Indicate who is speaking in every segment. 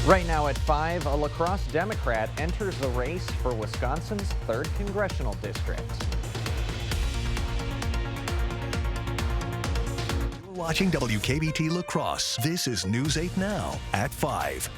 Speaker 1: Right now at 5, a La Crosse Democrat enters the race for Wisconsin's 3rd congressional district.
Speaker 2: You're watching WKBT La Crosse. This is News 8 Now at 5.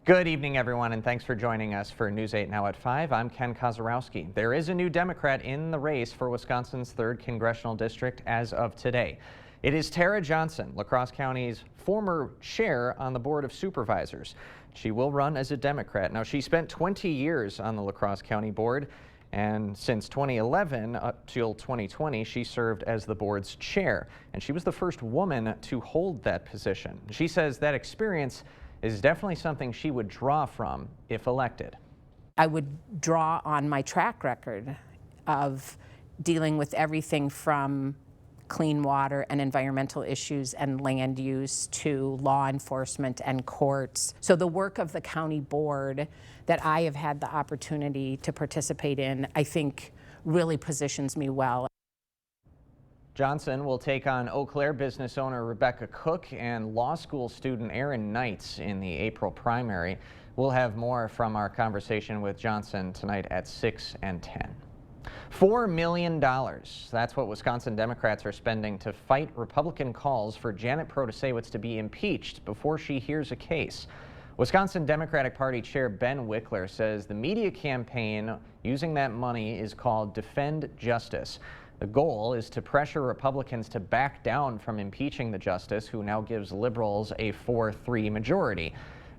Speaker 1: Good evening, everyone, and thanks for joining us for News 8 Now at 5. I'm Ken Kozarowski. There is a new Democrat in the race for Wisconsin's 3rd congressional district as of today. It is Tara Johnson, La Crosse County's former chair on the Board of Supervisors. She will run as a Democrat. Now, she spent 20 years on the La Crosse County Board, and since 2011 up till 2020, she served as the board's chair, and she was the first woman to hold that position. She says that experience is definitely something she would draw from if elected.
Speaker 3: I would draw on my track record of dealing with everything from clean water and environmental issues and land use to law enforcement and courts. So the work of the county board that I have had the opportunity to participate in, I think really positions me well.
Speaker 1: Johnson will take on Eau Claire business owner Rebecca Cook and law school student Aaron Knights in the April primary. We'll have more from our conversation with Johnson tonight at 6 and 10. $4 million. That's what Wisconsin Democrats are spending to fight Republican calls for Janet Protasiewicz to be impeached before she hears a case. Wisconsin Democratic Party Chair Ben Wickler says the media campaign using that money is called Defend Justice. The goal is to pressure Republicans to back down from impeaching the justice, who now gives liberals a 4-3 majority.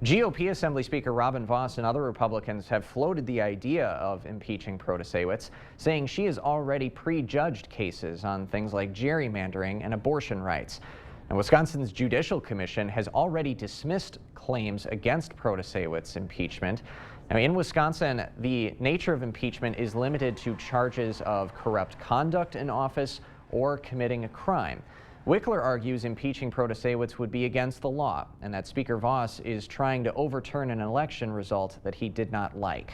Speaker 1: GOP Assembly Speaker Robin Vos and other Republicans have floated the idea of impeaching Protasiewicz, saying she has already prejudged cases on things like gerrymandering and abortion rights. And Wisconsin's Judicial Commission has already dismissed claims against Protasiewicz impeachment. Now, in Wisconsin, the nature of impeachment is limited to charges of corrupt conduct in office or committing a crime. Wickler argues impeaching Protasiewicz would be against the law, and that Speaker Vos is trying to overturn an election result that he did not like.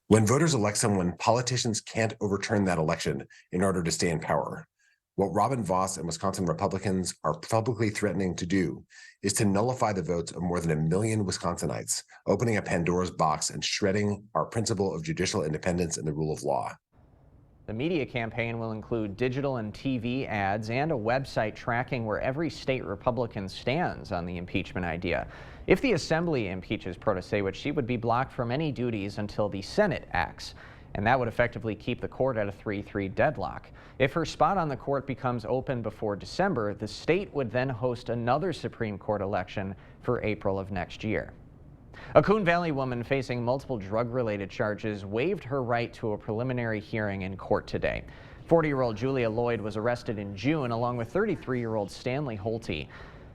Speaker 4: When voters elect someone, politicians can't overturn that election in order to stay in power. What Robin Vos and Wisconsin Republicans are publicly threatening to do is to nullify the votes of more than 1 million Wisconsinites, opening a Pandora's box and shredding our principle of judicial independence and the rule of law.
Speaker 1: The media campaign will include digital and TV ads and a website tracking where every state Republican stands on the impeachment idea. If the Assembly impeaches Protasiewicz, she would be blocked from any duties until the Senate acts, and that would effectively keep the court at a 3-3 deadlock. If her spot on the court becomes open before December, the state would then host another Supreme Court election for April of next year. A Coon Valley woman facing multiple drug-related charges waived her right to a preliminary hearing in court today. 40-year-old Julia Lloyd was arrested in June along with 33-year-old Stanley Holte.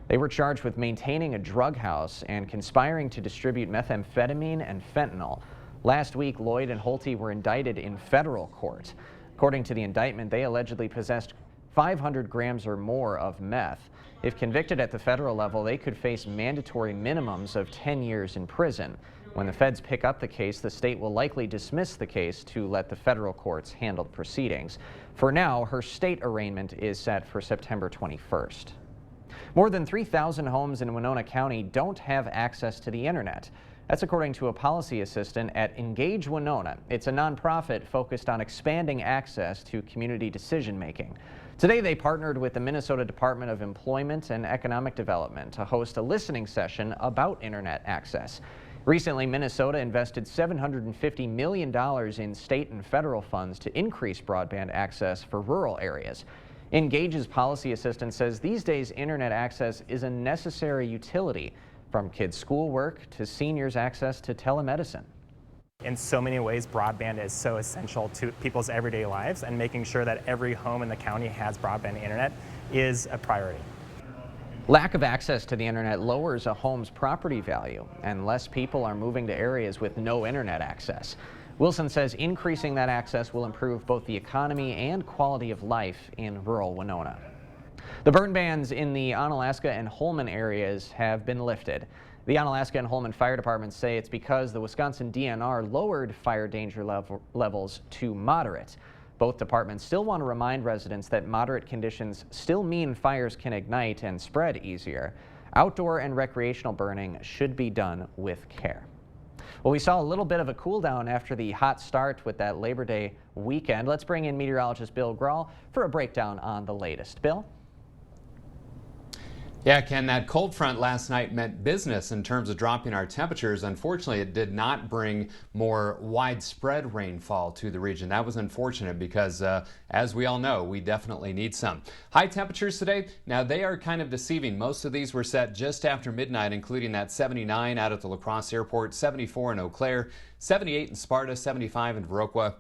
Speaker 1: They were charged with maintaining a drug house and conspiring to distribute methamphetamine and fentanyl. Last week, Lloyd and Holte were indicted in federal court. According to the indictment, they allegedly possessed 500 grams or more of meth. If convicted at the federal level, they could face mandatory minimums of 10 years in prison. When the feds pick up the case, the state will likely dismiss the case to let the federal courts handle the proceedings. For now, her state arraignment is set for September 21st. More than 3,000 homes in Winona County don't have access to the internet. That's according to a policy assistant at Engage Winona. It's a nonprofit focused on expanding access to community decision-making. Today, they partnered with the Minnesota Department of Employment and Economic Development to host a listening session about internet access. Recently, Minnesota invested $750 million in state and federal funds to increase broadband access for rural areas. Engage's policy assistant says these days internet access is a necessary utility, from kids' schoolwork to seniors' access to telemedicine.
Speaker 5: In so many ways, broadband is so essential to people's everyday lives, and making sure that every home in the county has broadband internet is a priority.
Speaker 1: Lack of access to the internet lowers a home's property value, and less people are moving to areas with no internet access. Wilson says increasing that access will improve both the economy and quality of life in rural Winona. The burn bans in the Onalaska and Holmen areas have been lifted. The Onalaska and Holmen Fire Departments say it's because the Wisconsin DNR lowered fire danger levels to moderate. Both departments still want to remind residents that moderate conditions still mean fires can ignite and spread easier. Outdoor and recreational burning should be done with care. Well, we saw a little bit of a cool down after the hot start with that Labor Day weekend. Let's bring in meteorologist Bill Grahl for a breakdown on the latest. Bill?
Speaker 6: Yeah, Ken, that cold front last night meant business in terms of dropping our temperatures. Unfortunately, it did not bring more widespread rainfall to the region. That was unfortunate because, as we all know, we definitely need some. High temperatures today, now they are kind of deceiving. Most of these were set just after midnight, including that 79 out at the La Crosse Airport, 74 in Eau Claire, 78 in Sparta, 75 in Viroqua,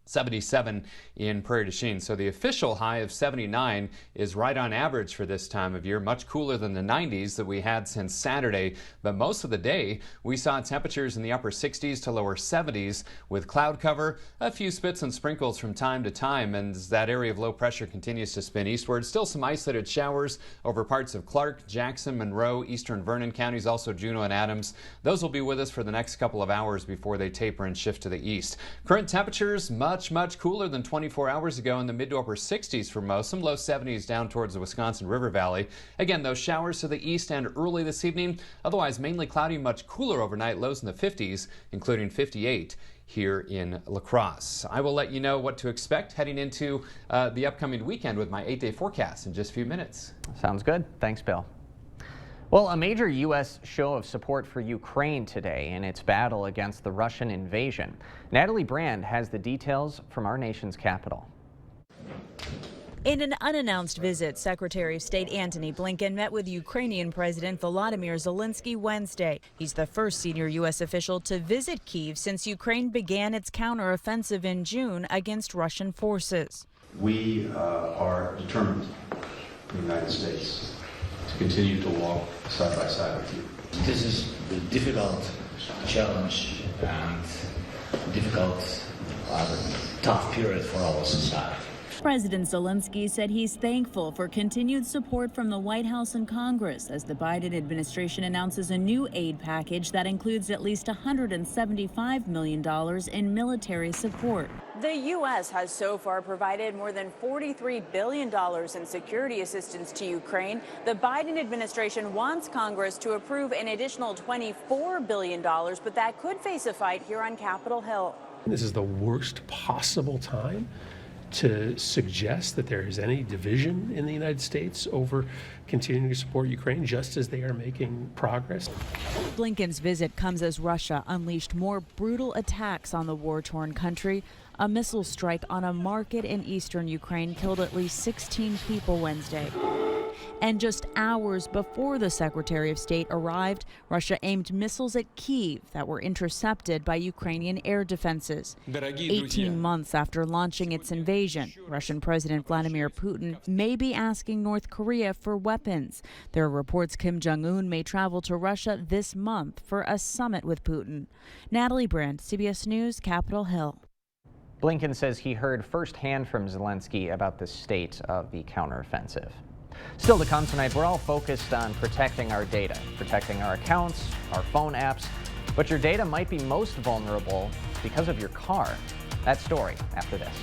Speaker 6: 77 in Prairie du Chien. So the official high of 79 is right on average for this time of year, much cooler than the 90s that we had since Saturday. But most of the day, we saw temperatures in the upper 60s to lower 70s with cloud cover, a few spits and sprinkles from time to time. And as that area of low pressure continues to spin eastward, still some isolated showers over parts of Clark, Jackson, Monroe, eastern Vernon counties, also Juneau and Adams. Those will be with us for the next couple of hours before they taper and shift to the east. Current temperatures much cooler than 24 hours ago in the mid to upper 60s for most, some low 70s down towards the Wisconsin River Valley. Again, those showers to the east and early this evening. Otherwise, mainly cloudy, much cooler overnight, lows in the 50s, including 58 here in La Crosse. I will let you know what to expect heading into the upcoming weekend with my 8-day forecast in just a few minutes.
Speaker 1: Sounds good. Thanks, Bill. Well, a major U.S. show of support for Ukraine today in its battle against the Russian invasion. Natalie Brand has the details from our nation's capital.
Speaker 7: In an unannounced visit, Secretary of State Antony Blinken met with Ukrainian President Volodymyr Zelensky Wednesday. He's the first senior U.S. official to visit Kyiv since Ukraine began its counteroffensive in June against Russian forces.
Speaker 8: We are determined in the United States to continue to walk side by side with you.
Speaker 9: This is a difficult challenge and difficult, tough period for our society.
Speaker 10: President Zelensky said he's thankful for continued support from the White House and Congress as the Biden administration announces a new aid package that includes at least $175 million in military support.
Speaker 11: The U.S. has so far provided more than $43 billion in security assistance to Ukraine. The Biden administration wants Congress to approve an additional $24 billion, but that could face a fight here on Capitol Hill.
Speaker 12: This is the worst possible time to suggest that there is any division in the United States over continuing to support Ukraine, just as they are making progress.
Speaker 7: Blinken's visit comes as Russia unleashed more brutal attacks on the war-torn country. A missile strike on a market in eastern Ukraine killed at least 16 people Wednesday. And just hours before the Secretary of State arrived, Russia aimed missiles at Kyiv that were intercepted by Ukrainian air defenses. 18 months after launching its invasion, Russian President Vladimir Putin may be asking North Korea for weapons. There are reports Kim Jong-un may travel to Russia this month for a summit with Putin. Natalie Brand, CBS News, Capitol Hill.
Speaker 1: Blinken says he heard firsthand from Zelensky about the state of the counteroffensive. Still to come tonight, we're all focused on protecting our data, protecting our accounts, our phone apps, but your data might be most vulnerable because of your car. That story after this.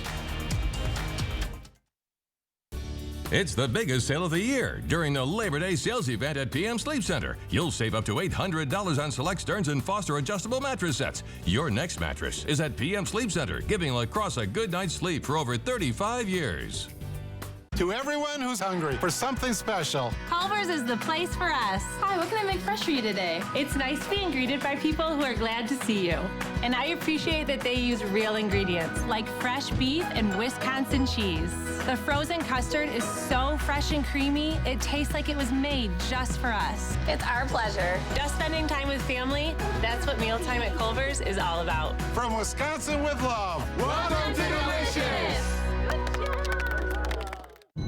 Speaker 13: It's the biggest sale of the year during the Labor Day sales event at PM Sleep Center. You'll save up to $800 on select Stearns & Foster adjustable mattress sets. Your next mattress is at PM Sleep Center, giving La Crosse a good night's sleep for over 35 years.
Speaker 14: To everyone who's hungry for something special,
Speaker 15: Culver's is the place for us. Hi, what can I make fresh for you today? It's nice being greeted by people who are glad to see you. And I appreciate that they use real ingredients, like fresh beef and Wisconsin cheese. The frozen custard is so fresh and creamy, it tastes like it was made just for us. It's our pleasure. Just spending time with family, that's what mealtime at Culver's is all about.
Speaker 14: From Wisconsin with love, welcome to Delicious!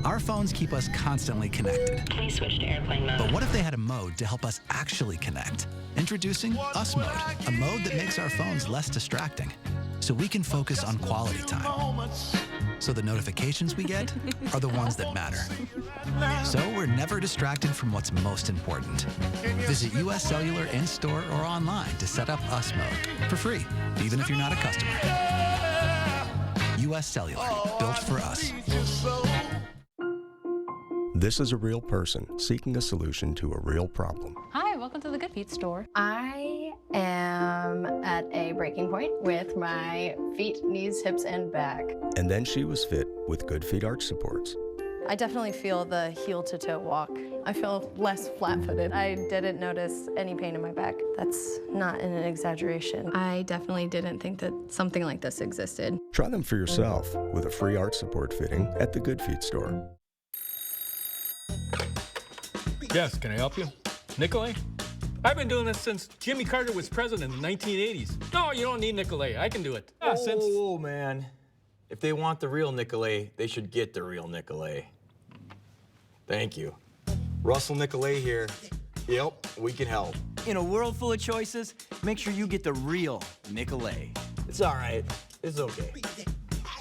Speaker 16: Our phones keep us constantly connected.
Speaker 17: Please switch to airplane mode.
Speaker 16: But what if they had a mode to help us actually connect? Introducing Us Mode, a mode that makes our phones less distracting, so we can focus on quality time. So the notifications we get are the ones that matter. So we're never distracted from what's most important. Visit US Cellular in-store or online to set up Us Mode for free, even if you're not a customer. US Cellular, built for us.
Speaker 17: This is a real person seeking a solution to a real problem.
Speaker 18: Hi, welcome to the Good Feet store.
Speaker 19: I am at a breaking point with my feet, knees, hips, and back.
Speaker 17: And then she was fit with Good Feet arch supports.
Speaker 19: I definitely feel the heel-to-toe walk. I feel less flat-footed. I didn't notice any pain in my back. That's not an exaggeration. I definitely didn't think that something like this existed.
Speaker 17: Try them for yourself with a free arch support fitting at the Good Feet store.
Speaker 20: Yes, can I help you? Nicolay? I've been doing this since Jimmy Carter was president in the 1980s. No, you don't need Nicolay. I can do it.
Speaker 21: Oh, man. If they want the real Nicolay, they should get the real Nicolay. Thank you. Russell Nicolay here. Yep, we can help.
Speaker 22: In a world full of choices, make sure you get the real Nicolay.
Speaker 21: It's all right. It's okay.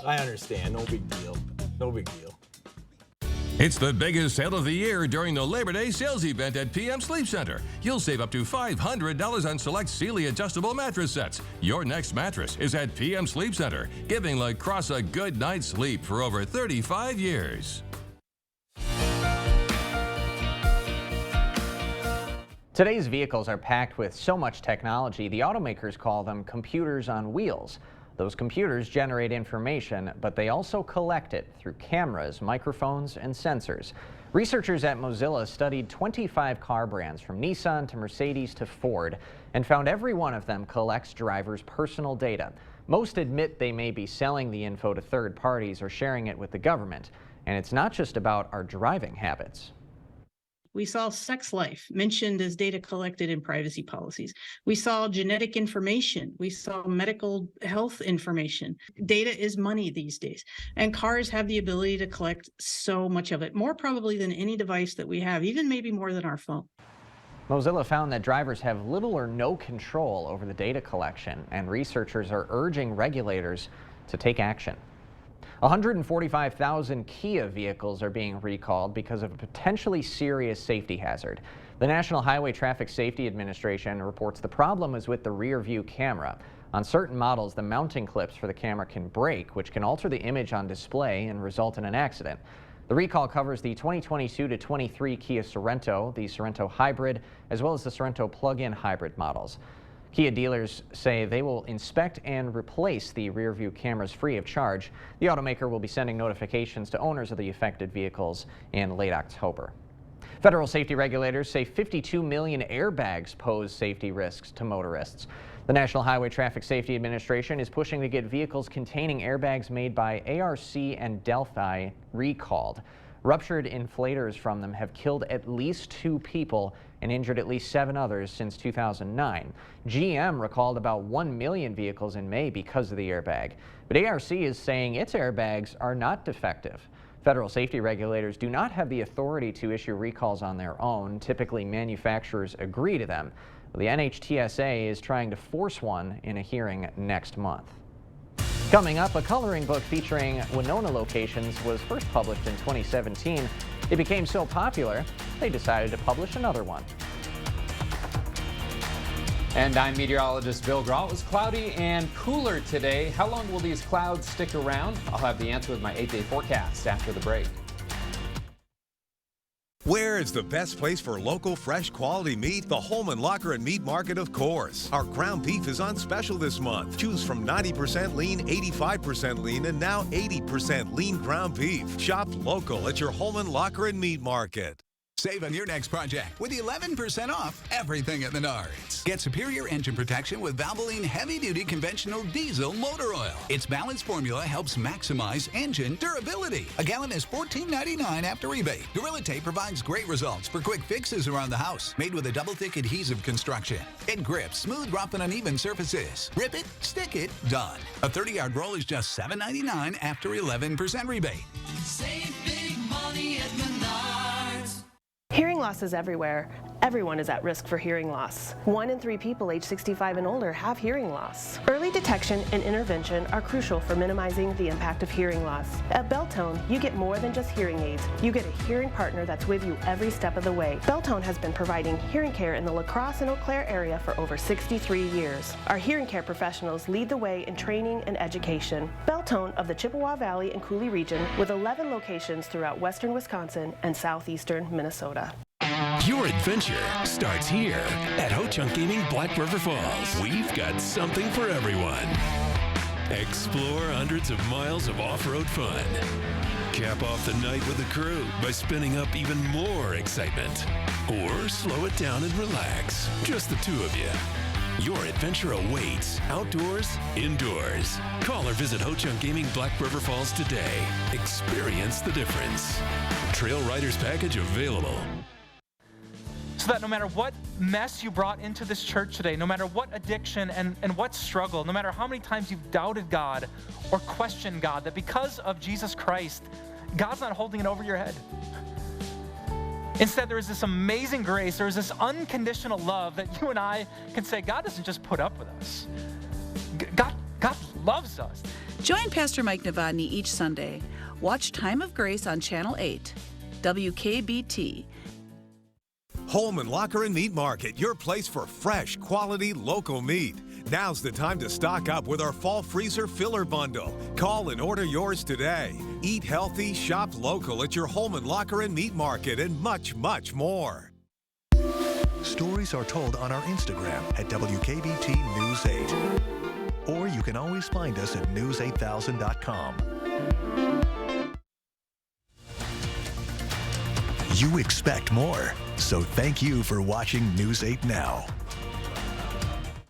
Speaker 21: I understand. No big deal. No big deal.
Speaker 13: It's the biggest sale of the year during the Labor Day sales event at PM Sleep Center. You'll save up to $500 on select Sealy adjustable mattress sets. Your next mattress is at PM Sleep Center, giving La Crosse a good night's sleep for over 35 years.
Speaker 1: Today's vehicles are packed with so much technology, the automakers call them computers on wheels. Those computers generate information, but they also collect it through cameras, microphones, and sensors. Researchers at Mozilla studied 25 car brands from Nissan to Mercedes to Ford and found every one of them collects drivers' personal data. Most admit they may be selling the info to third parties or sharing it with the government. And it's not just about our driving habits.
Speaker 23: We saw sex life mentioned as data collected in privacy policies. We saw genetic information. We saw medical health information. Data is money these days. And cars have the ability to collect so much of it, more probably than any device that we have, even maybe more than our phone.
Speaker 1: Mozilla found that drivers have little or no control over the data collection, and researchers are urging regulators to take action. 145,000 Kia vehicles are being recalled because of a potentially serious safety hazard. The National Highway Traffic Safety Administration reports the problem is with the rear view camera. On certain models, the mounting clips for the camera can break, which can alter the image on display and result in an accident. The recall covers the 2022 to 23 Kia Sorento, the Sorento Hybrid, as well as the Sorento plug-in hybrid models. Kia dealers say they will inspect and replace the rear-view cameras free of charge. The automaker will be sending notifications to owners of the affected vehicles in late October. Federal safety regulators say 52 million airbags pose safety risks to motorists. The National Highway Traffic Safety Administration is pushing to get vehicles containing airbags made by ARC and Delphi recalled. Ruptured inflators from them have killed at least 2 people and injured at least 7 others since 2009. GM recalled about 1 million vehicles in May because of the airbag. But ARC is saying its airbags are not defective. Federal safety regulators do not have the authority to issue recalls on their own. Typically, manufacturers agree to them. The NHTSA is trying to force one in a hearing next month. Coming up, a coloring book featuring Winona locations was first published in 2017. It became so popular, they decided to publish another one.
Speaker 6: And I'm meteorologist Bill Grahl. It was cloudy and cooler today. How long will these clouds stick around? I'll have the answer with my 8-day forecast after the break.
Speaker 24: Where is the best place for local, fresh, quality meat? The Holman Locker and Meat Market, of course. Our ground beef is on special this month. Choose from 90% lean, 85% lean, and now 80% lean ground beef. Shop local at your Holman Locker and Meat Market.
Speaker 25: Save on your next project with 11% off everything at Menards. Get superior engine protection with Valvoline heavy-duty conventional diesel motor oil. Its balanced formula helps maximize engine durability. A gallon is $14.99 after rebate. Gorilla Tape provides great results for quick fixes around the house. Made with a double-thick adhesive construction. It grips smooth, rough, and uneven surfaces. Rip it, stick it, done. A 30-yard roll is just $7.99 after 11% rebate.
Speaker 26: Save big money at Menards.
Speaker 27: Hearing loss is everywhere.
Speaker 2: Everyone is at risk for hearing loss. 1 in 3 people age 65 and older have hearing loss. Early detection and intervention are crucial for minimizing the impact of hearing loss. At Beltone, you get more than just hearing aids. You get a hearing partner that's with you every step of the way. Beltone has been providing hearing care in the La Crosse and Eau Claire area for over 63 years. Our hearing care professionals lead the way in training and education. Beltone of the Chippewa Valley and Coulee region with 11 locations throughout western Wisconsin and southeastern Minnesota.
Speaker 3: Your adventure starts here at Ho-Chunk Gaming Black River Falls. We've got something for everyone. Explore hundreds of miles of off-road fun. Cap off the night with the crew by spinning up even more excitement. Or slow it down and relax. Just the two of you. Your adventure awaits, outdoors, indoors. Call or visit Ho-Chunk Gaming Black River Falls today. Experience the difference. Trail Riders Package available.
Speaker 4: So that no matter what mess you brought into this church today, no matter what addiction and what struggle, no matter how many times you've doubted God or questioned God, that because of Jesus Christ, God's not holding it over your head. Instead, there is this amazing grace, there is this unconditional love that you and I can say, God doesn't just put up with us. God loves us.
Speaker 5: Join Pastor Mike Novotny each Sunday. Watch Time of Grace on Channel 8, WKBT.
Speaker 24: Holman Locker and Meat Market, your place for fresh, quality, local meat. Now's the time to stock up with our Fall Freezer Filler Bundle. Call and order yours today. Eat healthy, shop local at your Holman Locker and Meat Market, and much, much more.
Speaker 8: Stories are told on our Instagram at WKBT News 8. Or you can always find us at news8000.com. You expect more, so thank you for watching News 8 Now.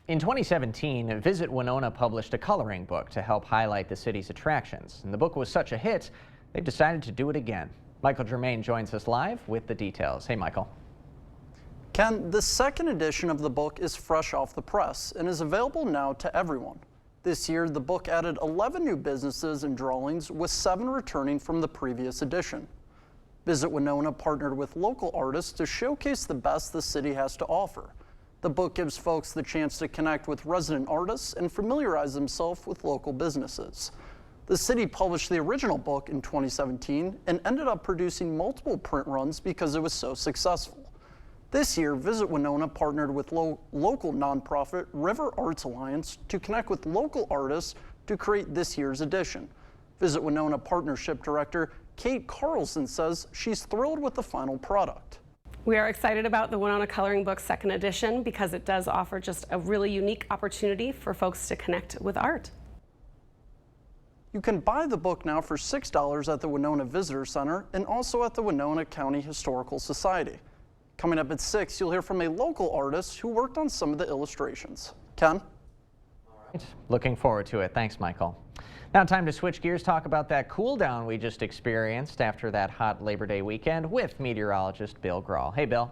Speaker 1: In 2017, Visit Winona published a coloring book to help highlight the city's attractions. And the book was such a hit, they've decided to do it again. Michael Germain joins us live with the details. Hey, Michael.
Speaker 26: Ken, the second edition of the book is fresh off the press and is available now to everyone. This year, the book added 11 new businesses and drawings, with 7 returning from the previous edition. Visit Winona partnered with local artists to showcase the best the city has to offer. The book gives folks the chance to connect with resident artists and familiarize themselves with local businesses. The city published the original book in 2017 and ended up producing multiple print runs because it was so successful. This year, Visit Winona partnered with local nonprofit River Arts Alliance to connect with local artists to create this year's edition. Visit Winona Partnership Director Kate Carlson says she's thrilled with the final product.
Speaker 27: We are excited about the Winona Coloring Book second edition because it does offer just a really unique opportunity for folks to connect with art.
Speaker 26: You can buy the book now for $6 at the Winona Visitor Center and also at the Winona County Historical Society. Coming up at 6, you'll hear from a local artist who worked on some of the illustrations. Ken?
Speaker 1: All right. Looking forward to it. Thanks, Michael. Now time to switch gears, talk about that cool down we just experienced after that hot Labor Day weekend with meteorologist Bill Grahl. Hey, Bill.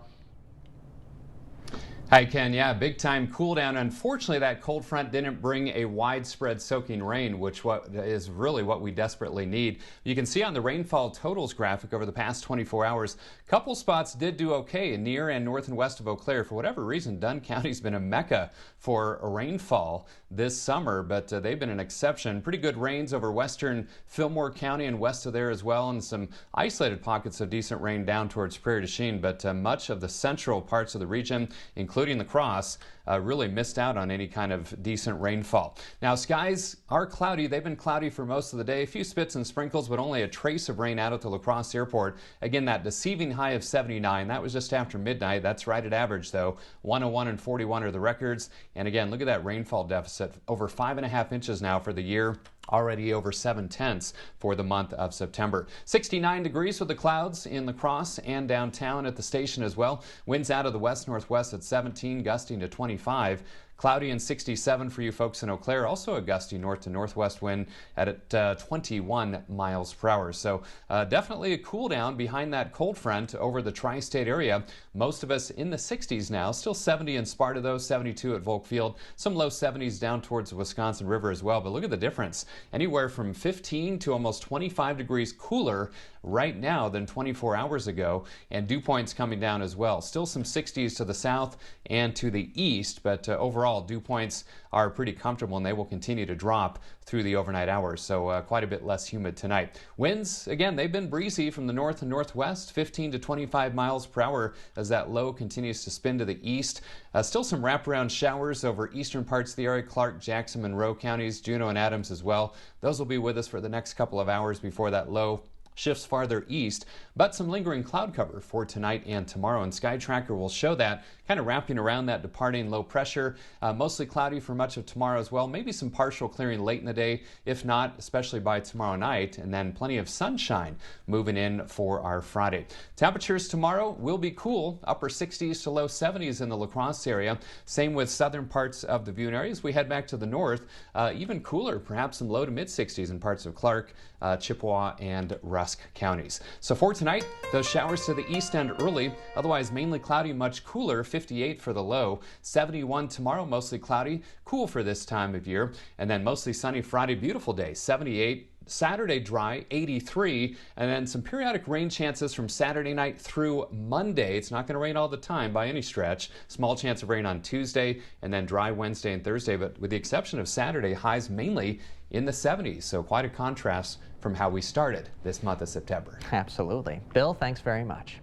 Speaker 6: Hi, Ken. Yeah, big time cool down. Unfortunately, that cold front didn't bring a widespread soaking rain, which is really what we desperately need. You can see on the rainfall totals graphic over the past 24 hours, a couple spots did do okay near and north and west of Eau Claire. For whatever reason, Dunn County's been a mecca for rainfall this summer, but they've been an exception. Pretty good rains over western Fillmore County and west of there as well, and some isolated pockets of decent rain down towards Prairie du Chien, but much of the central parts of the region, including La Crosse, really missed out on any kind of decent rainfall. Now, skies are cloudy. They've been cloudy for most of the day. A few spits and sprinkles, but only a trace of rain out at the La Crosse Airport. Again, that deceiving high of 79. That was just after midnight. That's right at average, though. 101 and 41 are the records. And again, look at that rainfall deficit. Over 5.5 inches now for the year. Already over 7/10 for the month of September. 69 degrees with the clouds in La Crosse and downtown at the station as well. Winds out of the west-northwest at 17, gusting to 25. Cloudy and 67 for you folks in Eau Claire. Also a gusty north to northwest wind at 21 miles per hour. So definitely a cool down behind that cold front over the tri-state area. Most of us in the 60s now. Still 70 in Sparta though, 72 at Volk Field. Some low 70s down towards the Wisconsin River as well. But look at the difference. Anywhere from 15 to almost 25 degrees cooler right now than 24 hours ago, and dew points coming down as well. Still some 60s to the south and to the east, but overall dew points are pretty comfortable and they will continue to drop through the overnight hours, so quite a bit less humid tonight. Winds, again, they've been breezy from the north and northwest, 15 to 25 miles per hour as that low continues to spin to the east. Still some wraparound showers over eastern parts of the area, Clark, Jackson, Monroe counties, Juneau and Adams as well. Those will be with us for the next couple of hours before that low shifts farther east, but some lingering cloud cover for tonight and tomorrow, and Sky Tracker will show that, kind of wrapping around that departing low pressure. Mostly cloudy for much of tomorrow as well. Maybe some partial clearing late in the day, if not, especially by tomorrow night, and then plenty of sunshine moving in for our Friday. Temperatures tomorrow will be cool, upper 60s to low 70s in the La Crosse area. Same with southern parts of the Butte area. As we head back to the north, even cooler, perhaps some low to mid 60s in parts of Clark, Chippewa, and Rusk counties. So for tonight, those showers to the east end early, otherwise mainly cloudy, much cooler, 58 for the low, 71 tomorrow, mostly cloudy, cool for this time of year, and then mostly sunny Friday, beautiful day, 78. Saturday dry, 83, and then some periodic rain chances from Saturday night through Monday. It's not going to rain all the time by any stretch. Small chance of rain on Tuesday, and then dry Wednesday and Thursday, but with the exception of Saturday, highs mainly in the 70s, so quite a contrast from how we started this month of September.
Speaker 1: Absolutely. Bill, thanks very much.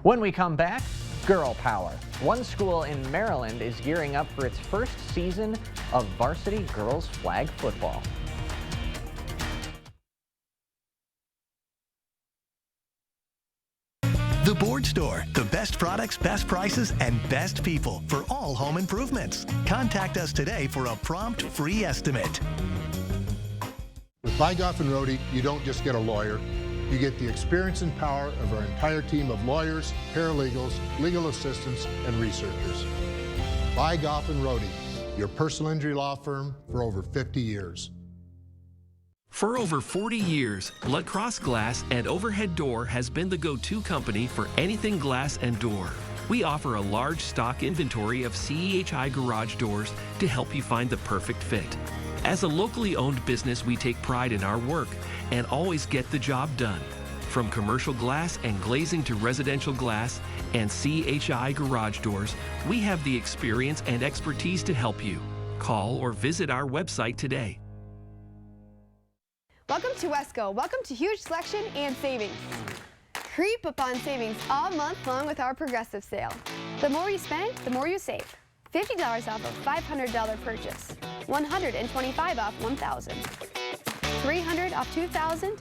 Speaker 1: When we come back, girl power. One school in Maryland is gearing up for its first season of varsity girls flag football.
Speaker 8: The Board Store, the best products, best prices, and best people for all home improvements. Contact us today for a prompt free estimate.
Speaker 7: With Bygoff & Rohde, you don't just get a lawyer, you get the experience and power of our entire team of lawyers, paralegals, legal assistants, and researchers. Bygoff & Rohde, your personal injury law firm for over 50 years.
Speaker 9: For over 40 years, La Crosse Glass and Overhead Door has been the go-to company for anything glass and door. We offer a large stock inventory of CEHI garage doors to help you find the perfect fit. As a locally owned business, we take pride in our work and always get the job done. From commercial glass and glazing to residential glass and CHI garage doors, we have the experience and expertise to help you. Call or visit our website today.
Speaker 10: Welcome to Wesco. Welcome to huge selection and savings. Creep upon savings all month long with our progressive sale. The more you spend, the more you save. $50 off a $500 purchase. $125 off $1,000. $300 off $2,000.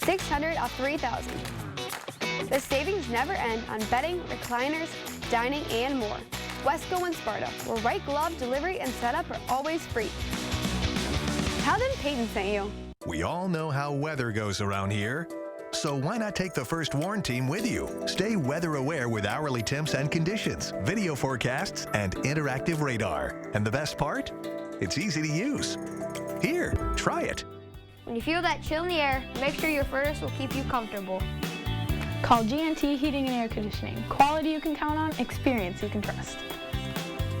Speaker 10: $600 off $3,000. The savings never end on bedding, recliners, dining, and more. Wesco and Sparta, where white glove delivery and setup are always free. Tell them Peyton sent you.
Speaker 8: We all know how weather goes around here. So why not take the First Warn team with you? Stay weather aware with hourly temps and conditions, video forecasts, and interactive radar. And the best part? It's easy to use. Here, try it.
Speaker 11: When you feel that chill in the air, make sure your furnace will keep you comfortable.
Speaker 12: Call GNT Heating and Air Conditioning. Quality you can count on, experience you can trust.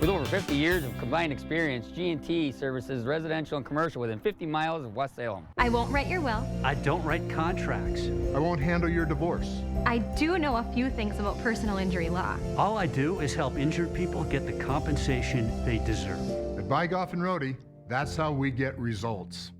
Speaker 14: With over 50 years of combined experience, G&T services residential and commercial within 50 miles of West Salem.
Speaker 11: I won't write your will.
Speaker 15: I don't write contracts.
Speaker 7: I won't handle your divorce.
Speaker 11: I do know a few things about personal injury law.
Speaker 15: All I do is help injured people get the compensation they deserve.
Speaker 7: At Bygoff & Rohde, that's how we get results.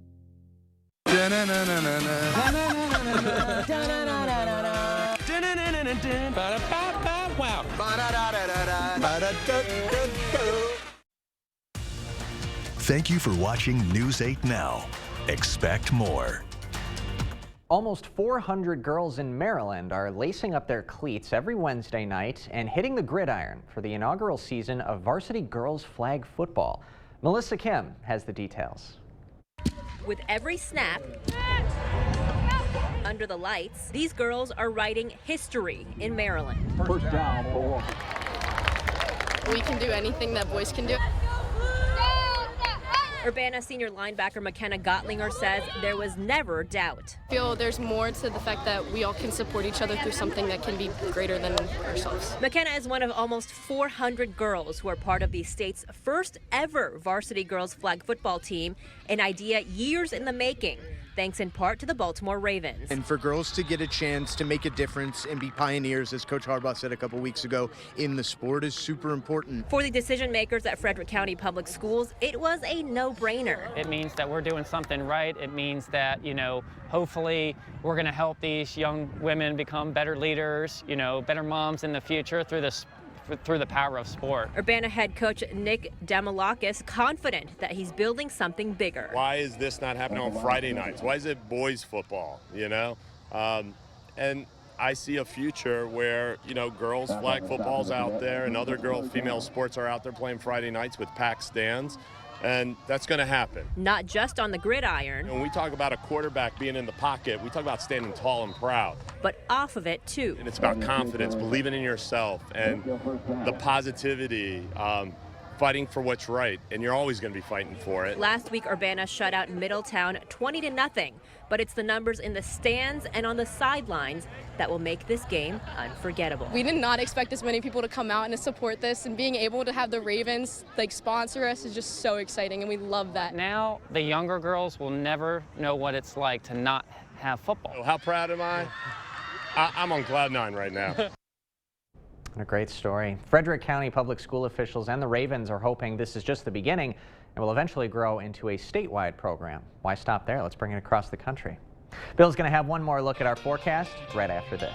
Speaker 8: Thank you for watching News 8 Now. Expect more.
Speaker 1: Almost 400 girls in Maryland are lacing up their cleats every Wednesday night and hitting the gridiron for the inaugural season of varsity girls flag football. Melissa Kim has the details.
Speaker 28: With every snap, under the lights, these girls are writing history in Maryland.
Speaker 29: First down,
Speaker 30: We can do anything that boys can do.
Speaker 28: Urbana senior linebacker McKenna Gottlinger says there was never doubt.
Speaker 12: I feel there's more to the fact that we all can support each other through something that can be greater than ourselves.
Speaker 28: McKenna is one of almost 400 girls who are part of the state's first ever varsity girls flag football team, an idea years in the making, thanks in part to the Baltimore Ravens.
Speaker 13: And for girls to get a chance to make a difference and be pioneers, as Coach Harbaugh said a couple weeks ago, in the sport is super important.
Speaker 28: For the decision makers at Frederick County Public Schools, it was a no-brainer.
Speaker 16: It means that we're doing something right. It means that, hopefully we're going to help these young women become better leaders, better moms in the future through the power of sport.
Speaker 28: Urbana head coach Nick Damalakis confident that he's building something bigger.
Speaker 17: Why is this not happening on Friday nights? Why is it boys football, And I see a future where, girls flag football's out there and other female sports are out there playing Friday nights with packed stands. And that's going to happen.
Speaker 28: Not just on the gridiron.
Speaker 17: When we talk about a quarterback being in the pocket, we talk about standing tall and proud.
Speaker 28: But off of it, too.
Speaker 17: And it's about confidence, believing in yourself, and the positivity, fighting for what's right. And you're always going to be fighting for it.
Speaker 28: Last week, Urbana shut out Middletown 20-0. But it's the numbers in the stands and on the sidelines that will make this game unforgettable.
Speaker 12: We did not expect this many people to come out and to support this, and being able to have the Ravens sponsor us is just so exciting, and we love that.
Speaker 16: Now the younger girls will never know what it's like to not have football.
Speaker 17: How proud am I? I'm on cloud nine right now.
Speaker 1: A great story. Frederick County public school officials and the Ravens are hoping this is just the beginning and will eventually grow into a statewide program. Why stop there? Let's bring it across the country. Bill's going to have one more look at our forecast right after this.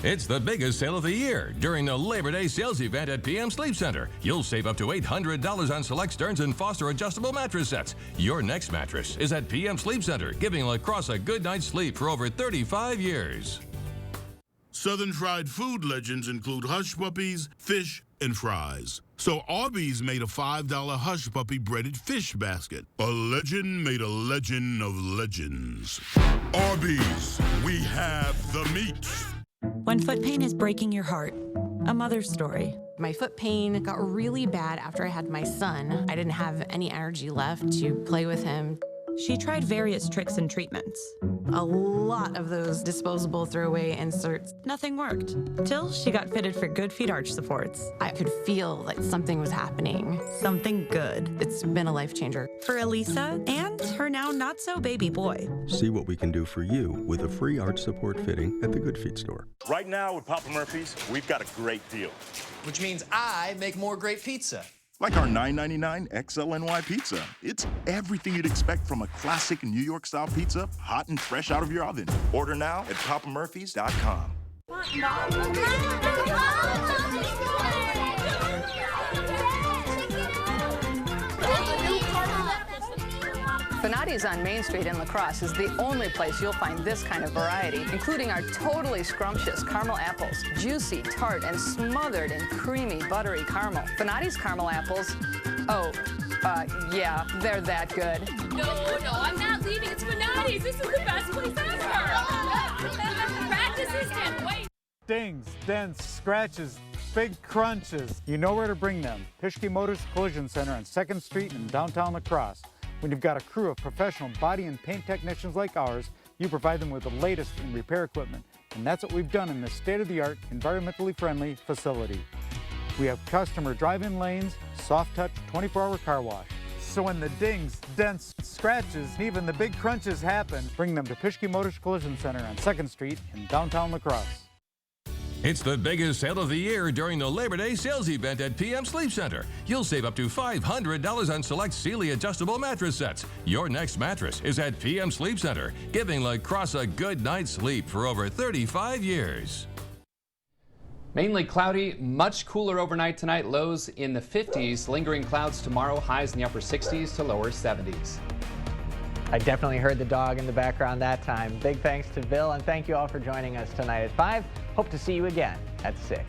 Speaker 3: It's the biggest sale of the year during the Labor Day sales event at PM Sleep Center. You'll save up to $800 on select Stearns & Foster adjustable mattress sets. Your next mattress is at PM Sleep Center, giving La Crosse a good night's sleep for over 35 years.
Speaker 18: Southern fried food legends include Hush Puppies, fish, and fries. So Arby's made a $5 Hush Puppy breaded fish basket. A legend made a legend of legends. Arby's, we have the meat.
Speaker 19: When foot pain is breaking your heart, a mother's story.
Speaker 20: My foot pain got really bad after I had my son. I didn't have any energy left to play with him.
Speaker 19: She tried various tricks and treatments.
Speaker 20: A lot of those disposable throwaway inserts.
Speaker 19: Nothing worked, till she got fitted for Good Feet arch supports.
Speaker 20: I could feel like something was happening.
Speaker 19: Something good.
Speaker 20: It's been a life changer.
Speaker 19: For Elisa and her now not-so-baby boy.
Speaker 21: See what we can do for you with a free arch support fitting at the Good Feet store.
Speaker 22: Right now with Papa Murphy's, we've got a great deal.
Speaker 29: Which means I make more great pizza.
Speaker 22: Like our $9.99 XLNY pizza. It's everything you'd expect from a classic New York-style pizza, hot and fresh out of your oven. Order now at papamurphys.com.
Speaker 30: Finati's on Main Street in La Crosse is the only place you'll find this kind of variety, including our totally scrumptious caramel apples, juicy, tart, and smothered in creamy, buttery caramel. Finati's caramel apples, yeah, they're that good.
Speaker 31: No, I'm not leaving. It's Finati's. This is the best place ever. Practices can't wait.
Speaker 32: Dings, dents, scratches, big crunches. You know where to bring them. Pischke Motors Collision Center on 2nd Street in downtown La Crosse. When you've got a crew of professional body and paint technicians like ours, you provide them with the latest in repair equipment. And that's what we've done in this state-of-the-art, environmentally friendly facility. We have customer drive-in lanes, soft touch, 24-hour car wash. So when the dings, dents, scratches, and even the big crunches happen, bring them to Pischke Motors Collision Center on 2nd Street in downtown La Crosse.
Speaker 3: It's the biggest sale of the year during the Labor Day sales event at PM Sleep Center. You'll save up to $500 on select Sealy adjustable mattress sets. Your next mattress is at PM Sleep Center, giving La Crosse a good night's sleep for over 35 years.
Speaker 6: Mainly cloudy, much cooler overnight tonight, lows in the 50s. Lingering clouds tomorrow, highs in the upper 60s to lower 70s.
Speaker 1: I definitely heard the dog in the background that time. Big thanks to Bill, and thank you all for joining us tonight at 5. Hope to see you again at 6.